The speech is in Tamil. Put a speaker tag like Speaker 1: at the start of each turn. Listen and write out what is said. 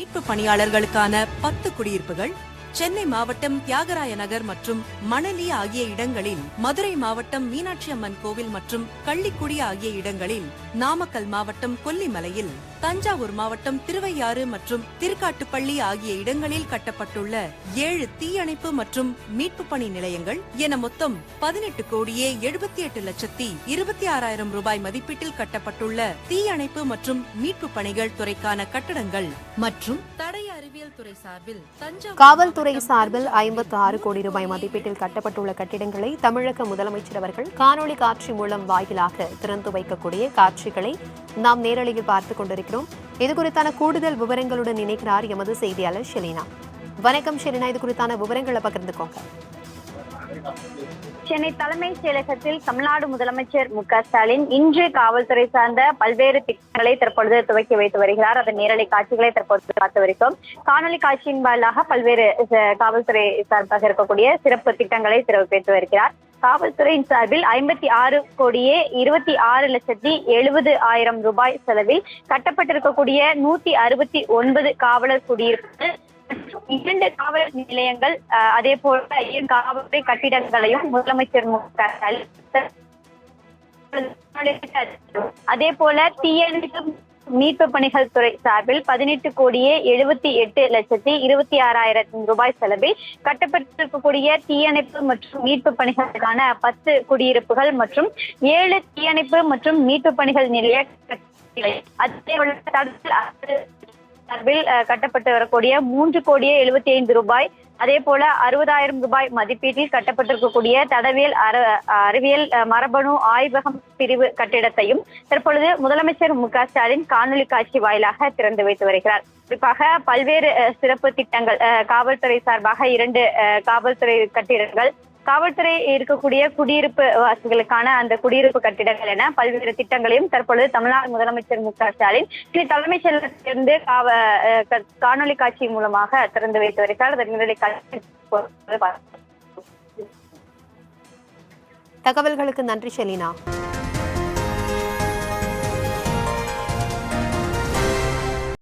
Speaker 1: மீட்பு பணியாளர்களுக்கான 10 குடியிருப்புகள் சென்னை மாவட்டம் தியாகராய நகர் மற்றும் மணலி ஆகிய இடங்களில், மதுரை மாவட்டம் மீனாட்சி அம்மன் கோவில் மற்றும் கள்ளிக்குடி ஆகிய இடங்களில், நாமக்கல் மாவட்டம் கொல்லிமலையில், தஞ்சாவூர் மாவட்டம் திருவையாறு மற்றும் திருக்காட்டுப்பள்ளி ஆகிய இடங்களில் கட்டப்பட்டுள்ள 7 தீயணைப்பு மற்றும் மீட்பு பணி நிலையங்கள் என மொத்தம் 18 கோடியே 78 லட்சத்தி 26,000 ரூபாய் மதிப்பீட்டில் கட்டப்பட்டுள்ள தீயணைப்பு மற்றும் மீட்பு பணிகள் துறைக்கான கட்டடங்கள் மற்றும் தடய அறிவியல் துறை சார்பில்
Speaker 2: காவல்துறை சார்பில் 56 கோடி ரூபாய் மதிப்பீட்டில் கட்டப்பட்டுள்ள கட்டிடங்களை தமிழக முதலமைச்சர் அவர்கள் காணொலி காட்சி மூலம் வாயிலாக திறந்து வைக்கக்கூடிய காட்சிகளை நாம் நேரலையில் பார்த்துக் கொண்டிருக்கிறோம். இதுகுறித்தான கூடுதல் விவரங்களுடன் இணைக்கிறார் எமது செய்தியாளர் ஷெலினா. வணக்கம் ஷெலினா, இது குறித்தான விவரங்களை பகிர்ந்துக்கோங்க.
Speaker 3: சென்னை தலைமைச் செயலகத்தில் தமிழ்நாடு முதலமைச்சர் மு.க.ஸ்டாலின் இன்று காவல்துறை சார்ந்த பல்வேறு திட்டங்களை தற்பொழுது துவக்கி வைத்து வருகிறார். அதன் நேரலை காட்சிகளை தற்பொழுது பார்த்து வருகிறோம். காணொலி காட்சியின் வாயிலாக பல்வேறு காவல்துறை சார்பாக இருக்கக்கூடிய சிறப்பு திட்டங்களை திறந்து வருகிறார். காவல்துறையின் சார்பில் 56 கோடியே 26 லட்சத்தி 70,000 ரூபாய் செலவில் கட்டப்பட்டிருக்கக்கூடிய 169 காவலர் குடியிருப்புகள், 2 காவல் நிலையங்கள், அதே போல 2 காவல்துறை கட்டிடங்களையும் முதலமைச்சர் மு.க.ஸ்டாலின், அதே போல தீயணைப்பு மீட்பு பணிகள் துறை சார்பில் 18 கோடியே 78 லட்சத்தி 26,000 ரூபாய் செலவில் கட்டப்பட்டிருக்கக்கூடிய தீயணைப்பு மற்றும் மீட்பு பணிகளுக்கான 10 குடியிருப்புகள் மற்றும் 7 தீயணைப்பு மற்றும் மீட்பு பணிகள் நிலைய, அதே சார்பில் கட்டப்பட்டு வரக்கூடிய 3 கோடியே 75 ரூபாய், அதே போல 60,000 ரூபாய் மதிப்பீட்டில் கட்டப்பட்டிருக்கக்கூடிய தடவியல் அறிவியல் மரபணு ஆய்வகம் பிரிவு கட்டிடத்தையும் தற்பொழுது முதலமைச்சர் மு.க.ஸ்டாலின் காணொலி காட்சி வாயிலாக திறந்து வைத்து வருகிறார். குறிப்பாக பல்வேறு சிறப்பு திட்டங்கள், காவல்துறை சார்பாக 2 காவல்துறை கட்டிடங்கள், காவல்துறை இருக்கக்கூடிய குடியிருப்பு வாசிகளுக்கான அந்த குடியிருப்பு கட்டிடங்கள் என பல்வேறு திட்டங்களையும் தற்பொழுது தமிழ்நாடு முதலமைச்சர் மு.க.ஸ்டாலின் தலைமைச் செயலகத்திலிருந்து காணொலி காட்சி மூலமாக திறந்து வைத்து வருகிறார்.
Speaker 2: தகவல்களுக்கு நன்றி ஷெலினா.